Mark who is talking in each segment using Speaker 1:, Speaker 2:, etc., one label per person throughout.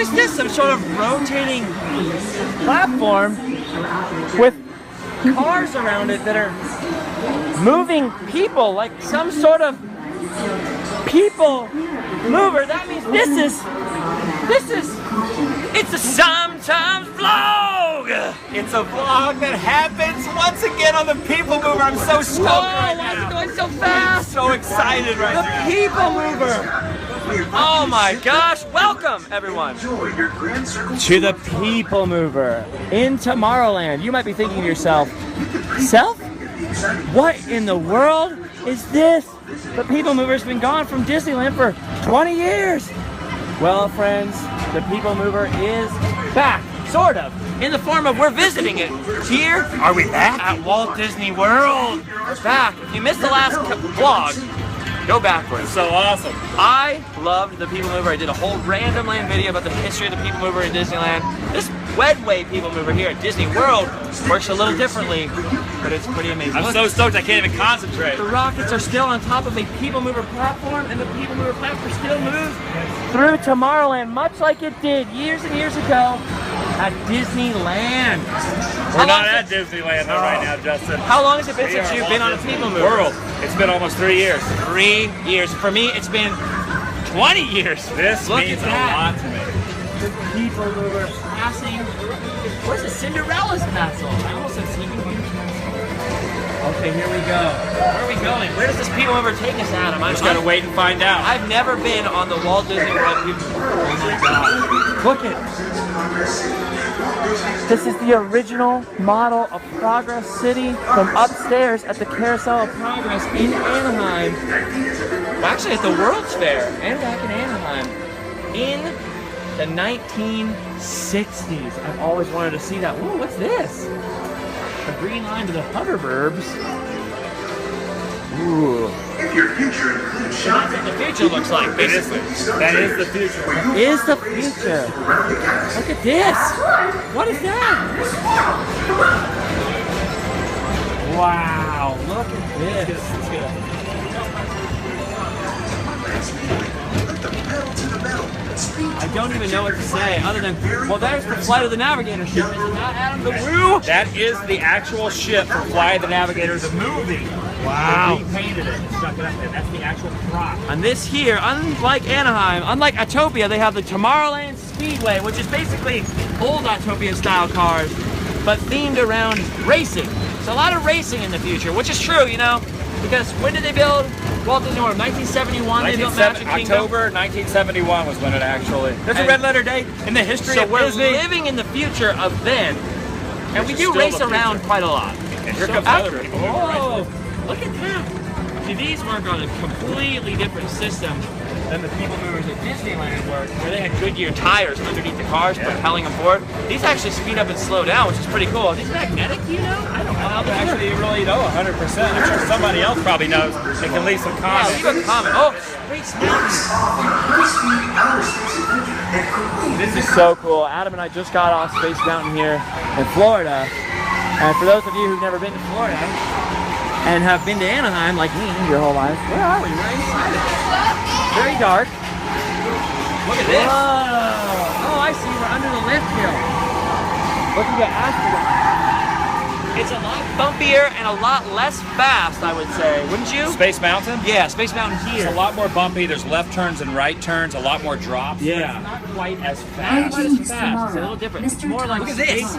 Speaker 1: is this? Some sort of rotating platform with cars around it that are moving people, like some sort of people mover. That means it's a sometimes vlog.
Speaker 2: It's a vlog that happens once again on the People Mover. I'm so stoked right
Speaker 1: Why is
Speaker 2: now.
Speaker 1: it going so fast?
Speaker 2: So excited right now.
Speaker 1: The People Mover. Oh my gosh, welcome everyone to the People Mover in Tomorrowland. You might be thinking to yourself, what in the world is this? The People Mover's been gone from Disneyland for 20 years. Well, friends, the People Mover is back, sort of, in the form of we're visiting it here.
Speaker 2: Are we back?
Speaker 1: At Walt Disney World. We're back. If you missed the last vlog, go backwards.
Speaker 2: So awesome.
Speaker 1: I loved the People Mover. I did a whole random land video about the history of the People Mover in Disneyland. This Wedway People Mover here at Disney World works a little differently, but it's pretty amazing.
Speaker 2: I'm so stoked I can't even concentrate.
Speaker 1: The rockets are still on top of a People Mover platform, and the People Mover platform still moves through Tomorrowland, much like it did years and years ago at Disneyland.
Speaker 2: We're not at Disneyland though right now, Justin.
Speaker 1: How long has it been since you've been on a People Mover?
Speaker 2: World. It's been almost 3 years.
Speaker 1: 3 years. For me, it's been 20 years.
Speaker 2: This means a lot to me.
Speaker 1: The People Mover passing. Where's the Cinderella's castle? I almost said Sleeping Beauty's castle. Okay, here we go. Where are we going? Where does this People Mover take us, Adam?
Speaker 2: I just gotta wait and find out.
Speaker 1: I've never been on the Walt Disney World People Mover. Oh my God. Look it. This is the original model of Progress City from upstairs at the Carousel of Progress in Anaheim. Well, actually at the World's Fair and back in Anaheim in the 1960s. I've always wanted to see that. Whoa, what's this? A green line to the Hoverburbs. Ooh.
Speaker 3: If your future includes shopping,
Speaker 1: That's what the future looks like, basically.
Speaker 2: That is the future.
Speaker 1: Is the future. Look at this. What is that? Wow, look at this.
Speaker 3: put the pedal to the metal.
Speaker 1: I don't even know what to say other than, well, there's the Flight of the Navigator ship. Is it not, Adam? The Woo?
Speaker 2: That is the actual ship from Flight of the Navigator, the movie.
Speaker 1: Wow.
Speaker 2: They repainted it and stuck it up there. That's the actual prop.
Speaker 1: And this here, unlike Anaheim, unlike Autopia, they have the Tomorrowland Speedway, which is basically old Autopia style cars, but themed around racing. So a lot of racing in the future, which is true, you know, because when did they build Walt Disney World? 1971, they built Magic Kingdom.
Speaker 2: October 1971 was when it actually. There's a red letter date in the history of
Speaker 1: we're
Speaker 2: Disney.
Speaker 1: living in the future of then, and we
Speaker 2: Which is
Speaker 1: do
Speaker 2: still
Speaker 1: race
Speaker 2: the
Speaker 1: around
Speaker 2: future.
Speaker 1: quite a lot.
Speaker 2: And here
Speaker 1: So
Speaker 2: comes
Speaker 1: after-
Speaker 2: other people. moving right
Speaker 1: Oh,
Speaker 2: through.
Speaker 1: look at that. See, these work on a completely different system than the People Movers at Disneyland work, where they had Goodyear tires underneath the cars propelling them forward. These actually speed up and slow down, which is pretty cool. Are these magnetic, you know? I don't know how they work.
Speaker 2: Actually, you really know 100%. I'm sure somebody else probably knows. They can leave some
Speaker 1: Yeah,
Speaker 2: comments.
Speaker 1: leave a comment. Oh, Space Mountain. This is so cool. Adam and I just got off Space Mountain here in Florida. And for those of you who've never been to Florida and have been to Anaheim like me your whole life, where are we? We're inside it. Very dark. Look at this. Whoa. Oh, I see. We're under the lift hill. Looking at Astronaut. It's a lot bumpier and a lot less fast, I would say. Wouldn't you?
Speaker 2: Space Mountain?
Speaker 1: Yeah, Space Mountain here.
Speaker 2: It's a lot more bumpy. There's left turns and right turns, a lot more drops.
Speaker 1: Yeah.
Speaker 2: It's not quite as
Speaker 1: Not
Speaker 2: fast.
Speaker 1: quite as fast. It's a little different. It's more like
Speaker 4: Look
Speaker 1: space.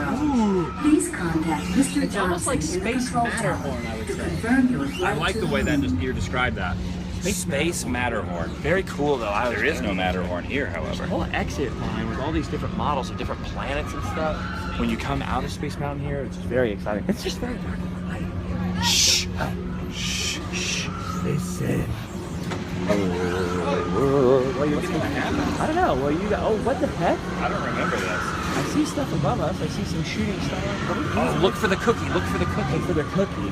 Speaker 4: Please contact Mr.
Speaker 1: It's almost like
Speaker 4: Johnson in the
Speaker 1: Space
Speaker 4: control
Speaker 1: Matterhorn,
Speaker 4: tower
Speaker 1: I would
Speaker 4: to
Speaker 1: say.
Speaker 4: confirm your flight
Speaker 2: I like
Speaker 4: to
Speaker 2: the way that
Speaker 4: moon.
Speaker 2: you described that. Space Matterhorn.
Speaker 1: Very cool, though.
Speaker 2: There is no Matterhorn here,
Speaker 1: There's a
Speaker 2: however.
Speaker 1: whole exit line with all these different models of different planets and stuff. When you come out of Space Mountain here, it's just very exciting. It's just very dark and light. Shh. Shh. Shh. Listen. What are you looking at? I don't know. Well, you got. Oh, what the heck?
Speaker 2: I don't remember this.
Speaker 1: I see stuff above us. I see some shooting stars. Oh, look for the cookie. Look for the cookie. Look for the cookie.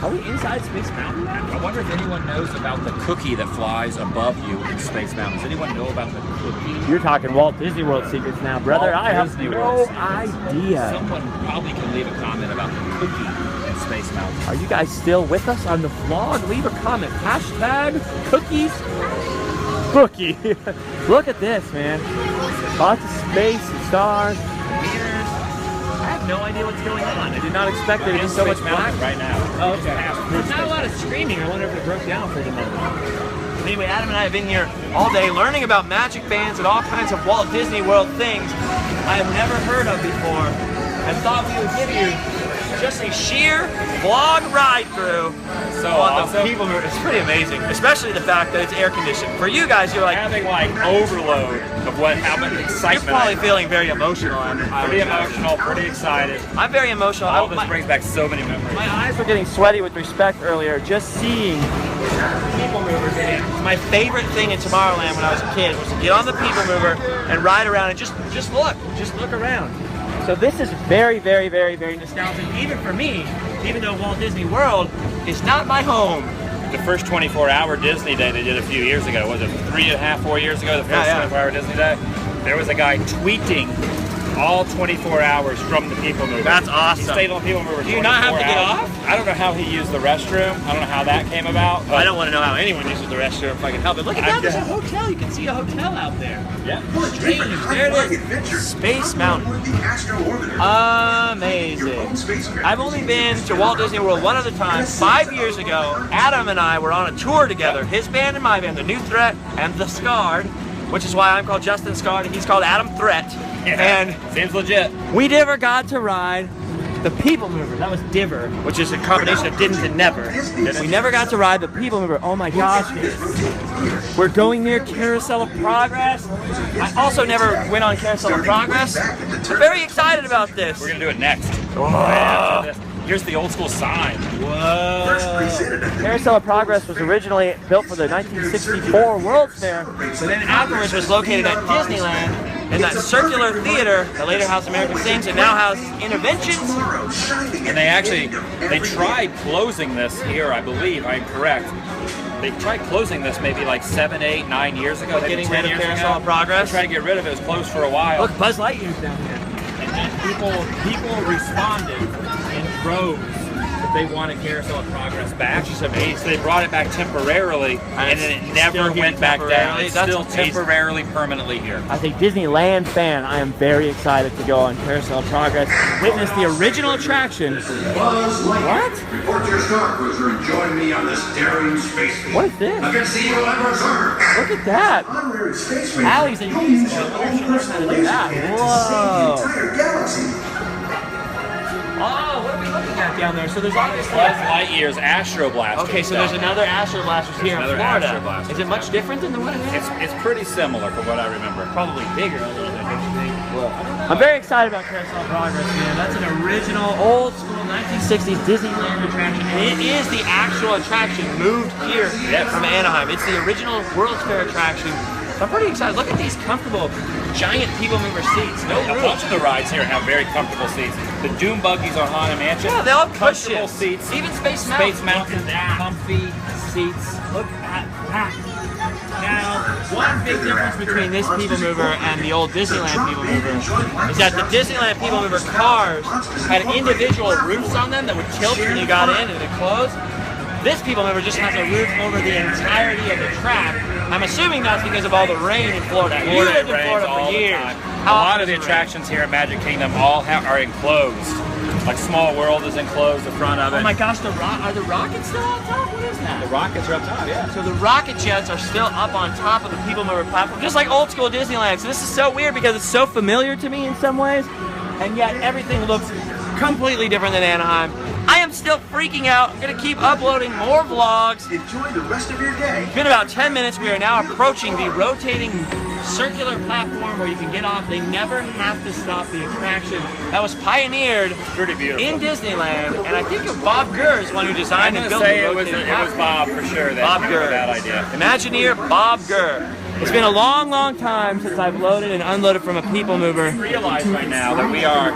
Speaker 1: Are we inside Space Mountain now?
Speaker 2: I wonder if anyone knows about the cookie that flies above you in Space Mountain. Does anyone know about the cookie?
Speaker 1: You're talking Walt Disney World secrets now, brother.
Speaker 2: Walt
Speaker 1: I have
Speaker 2: Disney
Speaker 1: no
Speaker 2: World secrets.
Speaker 1: idea.
Speaker 2: Someone probably can leave a comment about the cookie in Space Mountain.
Speaker 1: Are you guys still with us on the vlog? Leave a comment. Hashtag cookies. Cookie. Look at this, man. Lots of space and stars, mirrors. I have no idea what's going on. I did not expect there to be so much black
Speaker 2: right now.
Speaker 1: Oh, okay. There's not a lot of screaming. I wonder if it broke down for the moment. Anyway, Adam and I have been here all day learning about magic bands and all kinds of Walt Disney World things I have never heard of before, and thought we would give you just a sheer vlog ride through.
Speaker 2: So
Speaker 1: on
Speaker 2: awesome.
Speaker 1: the people mover. It's pretty amazing, especially the fact that it's air conditioned. For you guys, you're like
Speaker 2: having like overload of how much excitement.
Speaker 1: You're probably feeling very emotional.
Speaker 2: Pretty emotional, pretty excited.
Speaker 1: I'm very emotional.
Speaker 2: All this brings back so many memories.
Speaker 1: My eyes were getting sweaty with respect earlier, just seeing people movers. My favorite thing in Tomorrowland when I was a kid was to get on the people mover and ride around and just look around. So this is very, very, very, very nostalgic, even for me, even though Walt Disney World is not my home.
Speaker 2: The first 24-hour Disney Day they did a few years ago, was it 3.5, 4 years ago, the first 24-hour Disney Day? There was a guy tweeting all 24 hours from the People Mover.
Speaker 1: That's awesome.
Speaker 2: He stayed on the People Mover.
Speaker 1: Do you not have to get off?
Speaker 2: I don't know how he used the restroom. I don't know how that came about.
Speaker 1: I don't want to know how anyone uses the restroom if I can help it. Look at that, there's a hotel. You can see a hotel out there.
Speaker 2: Yeah.
Speaker 1: Strange. There it is. Space Mountain. Amazing. I've only been to Walt Disney World one other time. 5 years ago, Adam and I were on a tour together. His band and my band, the New Threat and the Scarred, which is why I'm called Justin Scarred and he's called Adam Threat.
Speaker 2: Yeah,
Speaker 1: and
Speaker 2: seems legit.
Speaker 1: We never got to ride the People Mover. That was Diver, which is a combination of didn't and never. We never got to ride the People Mover. Oh my gosh. We're going near Carousel of Progress. I also never went on Carousel of Progress. I'm very excited about this.
Speaker 2: We're going to do it next.
Speaker 1: Oh.
Speaker 2: Here's the old school sign.
Speaker 1: Whoa. Carousel of Progress was originally built for the 1964 World's Fair, but then afterwards was located at Disneyland in that circular theater that later housed American Things and now houses Interventions.
Speaker 2: And they tried closing this here, I believe, I'm correct. They tried closing this maybe like 7, 8, 9 years ago.
Speaker 1: Getting rid of Carousel of Progress?
Speaker 2: They tried to get rid of it. It was closed for a while.
Speaker 1: Look, Buzz Lightyear's down here.
Speaker 2: And then people responded in droves that they wanted Carousel of Progress back. Which is amazing. So they brought it back temporarily, and then it never went back down. It's still temporarily, permanently here.
Speaker 1: As a Disneyland fan, I am very excited to go on Carousel of Progress, witness the original attraction. What?
Speaker 3: Report to your star cruiser and join me on this daring space feat.
Speaker 1: What is this?
Speaker 3: Against the evil Emperor Zurg.
Speaker 1: Look at that.
Speaker 3: Honorary space ranger.
Speaker 1: Allie's in use. Whoa.
Speaker 3: Entire galaxy.
Speaker 1: Oh, what are we looking at down there? So there's obviously
Speaker 2: Buzz Lightyear's Astro Blaster.
Speaker 1: Okay, so there's another Astro Blasters here in Florida.
Speaker 2: Astro Blaster.
Speaker 1: Is it much different than the one in here?
Speaker 2: It's pretty similar from what I remember.
Speaker 1: Probably bigger a little bit, don't you think? I'm very excited about Carousel of Progress, man. That's an original, old school 1960s Disneyland attraction. And it is the actual attraction moved here from Anaheim. It's the original World's Fair attraction. So I'm pretty excited. Look at these comfortable, giant People Mover seats. No
Speaker 2: A
Speaker 1: roof.
Speaker 2: bunch of the rides here have very comfortable seats. The Doom Buggies on Haunted Mansion.
Speaker 1: Yeah, they all have
Speaker 2: comfortable
Speaker 1: cushions.
Speaker 2: seats.
Speaker 1: Even Space Mountain.
Speaker 2: Space Mountain, comfy seats.
Speaker 1: Look at that. Now, one big difference between this People Mover and the old Disneyland People Mover is that the Disneyland People Mover cars had individual roofs on them that would tilt when you got in and it closed. This People Mover just has a roof over the entirety of the track. I'm assuming that's because of all the rain in Florida. You lived in Florida for years.
Speaker 2: A lot of the attractions here in Magic Kingdom all are enclosed. Like Small World is enclosed, the front of it.
Speaker 1: Oh my gosh, are the rockets still on top? What is that?
Speaker 2: The rockets are up top, yeah.
Speaker 1: So the rocket jets are still up on top of the People Mover platform, just like old school Disneyland. So this is so weird because it's so familiar to me in some ways, and yet everything looks completely different than Anaheim. I am still freaking out. I'm gonna keep uploading more vlogs.
Speaker 3: Enjoy the rest of your day.
Speaker 1: It's been about 10 minutes. We are now approaching the rotating circular platform where you can get off. They never have to stop the attraction. That was pioneered
Speaker 2: Pretty beautiful.
Speaker 1: in Disneyland, and I think Bob Gurr is one who designed and built the
Speaker 2: it was
Speaker 1: rotating
Speaker 2: Bob for sure.
Speaker 1: Bob Gurr.
Speaker 2: That idea.
Speaker 1: Imagineer Bob Gurr. It's been a long, long time since I've loaded and unloaded from a People Mover.
Speaker 2: I realize right now that we are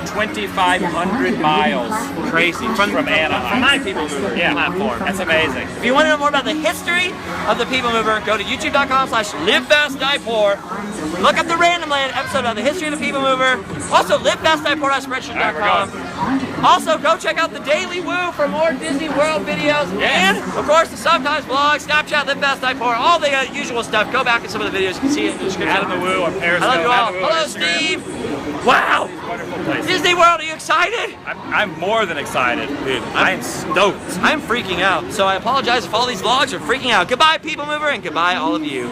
Speaker 2: 2,500 miles
Speaker 1: Crazy. From
Speaker 2: Anaheim.
Speaker 1: From my People Mover platform.
Speaker 2: That's amazing.
Speaker 1: If you want to know more about the history of the People Mover, go to youtube.com/livefastdiepoor. Look up the Random Land episode on the history of the People Mover. Also, livefastdiepoor.spreadshirt.com. Also, go check out the Daily Woo for more Disney World videos. And, of course, the Sometimes Vlog, Snapchat, Live Fast, Die Poor, all the usual stuff. Go back in some of the videos. You can see it in the description.
Speaker 2: Adam the Woo on Periscope.
Speaker 1: I love you all.
Speaker 2: Adam the Woo on
Speaker 1: Hello,
Speaker 2: Instagram.
Speaker 1: Steve. Wow.
Speaker 2: Wonderful place.
Speaker 1: Disney World, are you excited?
Speaker 2: I'm more than excited, dude. I am stoked.
Speaker 1: I'm freaking out. So I apologize if all these vlogs are freaking out. Goodbye, People Mover, and goodbye, all of you.